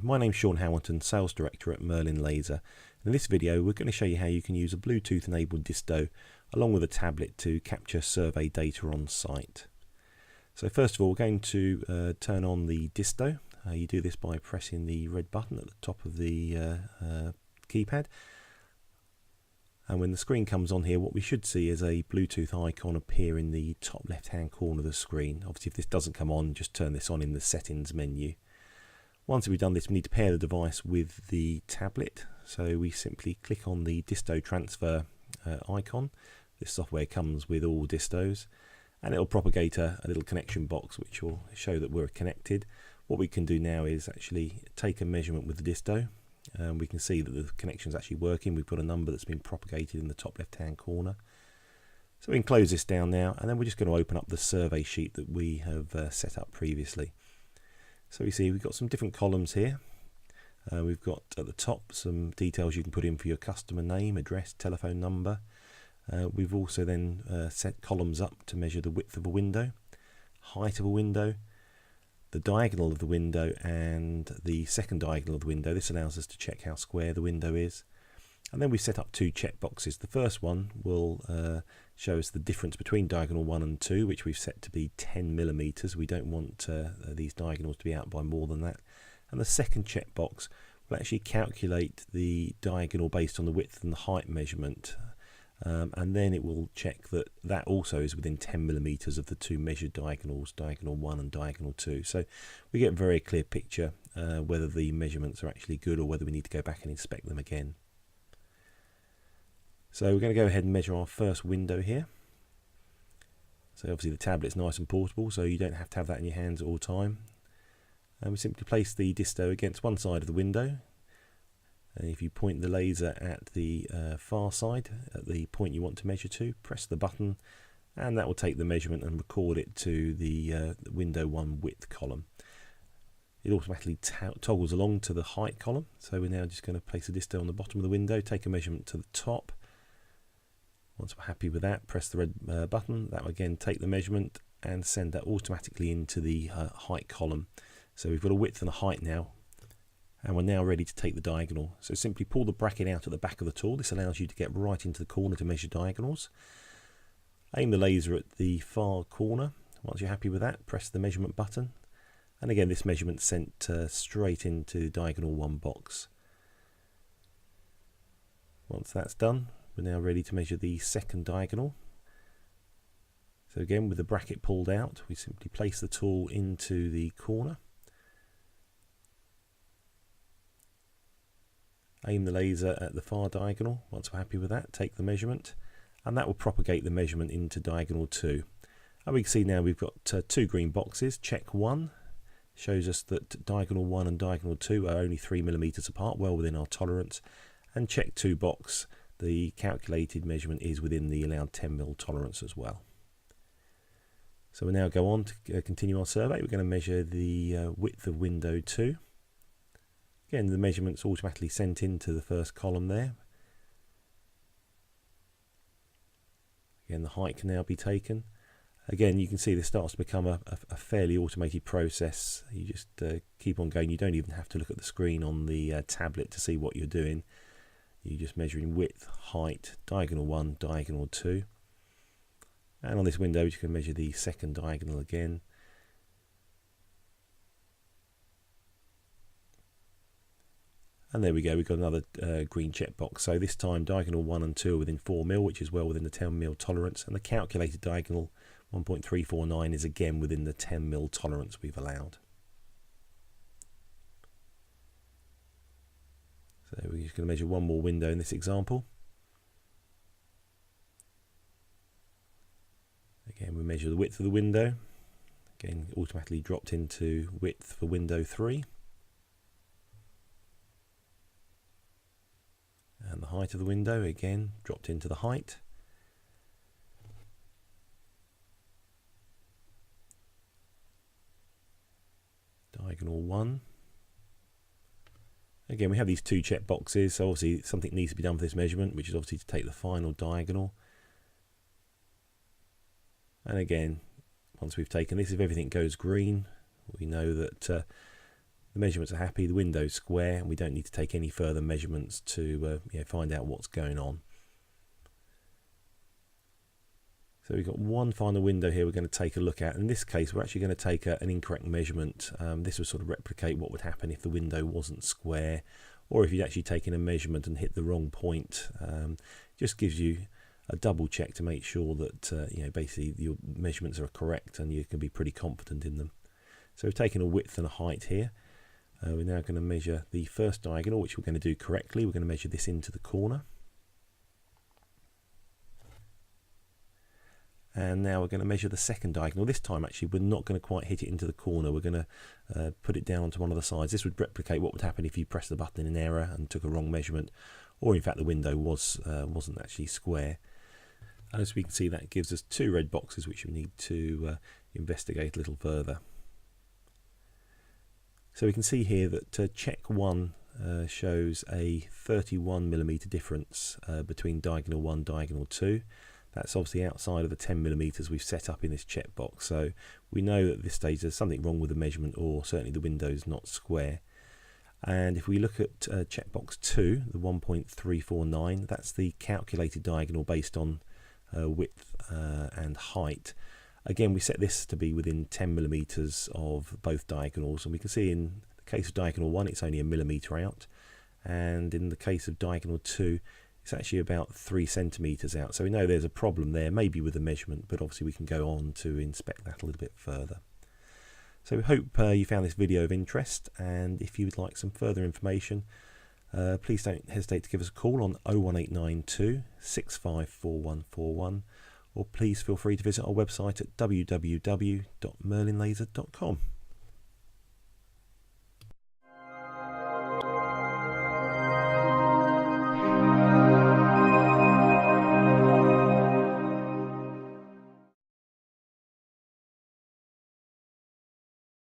my name's Sean Hamilton, Sales Director at Merlin Laser. In this video we're going to show you how you can use a Bluetooth enabled disto along with a tablet to capture survey data on site. So first of all we're going to turn on the disto. You do this by pressing the red button at the top of the keypad. And when the screen comes on here, what we should see is a Bluetooth icon appear in the top left hand corner of the screen. Obviously if this doesn't come on, just turn this on in the settings menu. Once we've done this, we need to pair the device with the tablet. So we simply click on the disto transfer icon. This software comes with all distos, and it will propagate a little connection box which will show that we're connected. What we can do now is actually take a measurement with the disto. We can see that the connection is actually working. We've got a number that's been propagated in the top left hand corner. So we can close this down now, and then we're just going to open up the survey sheet that we have set up previously. So we see we've got some different columns here. We've got at the top some details you can put in for your customer name, address, telephone number. We've also then set columns up to measure the width of a window, height of a window, the diagonal of the window, and the second diagonal of the window. This allows us to check how square the window is. And then we set up two check boxes. The first one will show us the difference between diagonal 1 and 2, which we've set to be 10 millimeters. We don't want these diagonals to be out by more than that. And the second check box will actually calculate the diagonal based on the width and the height measurement. And then it will check that that also is within 10 millimeters of the two measured diagonals, diagonal 1 and diagonal 2. So we get a very clear picture whether the measurements are actually good or whether we need to go back and inspect them again. So we're going to go ahead and measure our first window here. So obviously the tablet's nice and portable, so you don't have to have that in your hands all the time. And we simply place the disto against one side of the window. And if you point the laser at the far side, at the point you want to measure to, press the button, and that will take the measurement and record it to the window 1 width column. It automatically toggles along to the height column. So we're now just going to place the disto on the bottom of the window, take a measurement to the top. Once we're happy with that, press the red button. That will again take the measurement and send that automatically into the height column. So we've got a width and a height now, and we're now ready to take the diagonal. So simply pull the bracket out at the back of the tool. This allows you to get right into the corner to measure diagonals. Aim the laser at the far corner. Once you're happy with that, press the measurement button. And again, this measurement's sent straight into diagonal 1 box. Once that's done, we're now ready to measure the second diagonal. So again, with the bracket pulled out, we simply place the tool into the corner. Aim the laser at the far diagonal. Once we're happy with that, take the measurement, and that will propagate the measurement into diagonal 2. And we can see now we've got two green boxes. Check 1 shows us that diagonal 1 and diagonal 2 are only 3 millimeters apart, well within our tolerance. And check 2 box, the calculated measurement is within the allowed 10 mil tolerance as well. So we'll now go on to continue our survey. We're going to measure the width of window 2. Again, the measurement's automatically sent into the first column there. Again, the height can now be taken. Again, you can see this starts to become a fairly automated process. You just keep on going. You don't even have to look at the screen on the tablet to see what you're doing. You're just measuring width, height, diagonal 1, diagonal 2. And on this window, you can measure the second diagonal again. And there we go, we've got another green checkbox. So this time diagonal 1 and 2 are within 4 mil, which is well within the 10 mil tolerance. And the calculated diagonal 1.349 is again within the 10 mil tolerance we've allowed. So we're just going to measure one more window in this example. Again, we measure the width of the window. Again, automatically dropped into width for window 3. And the height of the window, again, dropped into the height. Diagonal 1. Again, we have these two check boxes, so obviously something needs to be done for this measurement, which is obviously to take the final diagonal. And again, once we've taken this, if everything goes green, we know that The measurements are happy, the window's square, and we don't need to take any further measurements to find out what's going on. So we've got one final window here we're going to take a look at. In this case, we're actually going to take an incorrect measurement. This will sort of replicate what would happen if the window wasn't square, or if you'd actually taken a measurement and hit the wrong point. Just gives you a double check to make sure that basically your measurements are correct and you can be pretty confident in them. So we've taken a width and a height here. We're now going to measure the first diagonal, which we're going to do correctly. We're going to measure this into the corner. And now we're going to measure the second diagonal. This time actually we're not going to quite hit it into the corner. We're going to put it down onto one of the sides. This would replicate what would happen if you pressed the button in error and took a wrong measurement, or in fact the window wasn't actually square. And as we can see, that gives us two red boxes which we need to investigate a little further. So we can see here that check 1 shows a 31mm difference between diagonal 1 and diagonal 2. That's obviously outside of the 10mm we've set up in this checkbox, so we know at this stage there's something wrong with the measurement, or certainly the window's not square. And if we look at checkbox 2, the 1.349, that's the calculated diagonal based on width and height. Again, we set this to be within 10mm of both diagonals, and we can see in the case of diagonal 1 it's only a millimetre out, and in the case of diagonal 2 it's actually about 3 centimetres out. So we know there's a problem there, maybe with the measurement, but obviously we can go on to inspect that a little bit further. So we hope you found this video of interest, and if you would like some further information, please don't hesitate to give us a call on 01892 654141, or please feel free to visit our website at www.merlinlaser.com.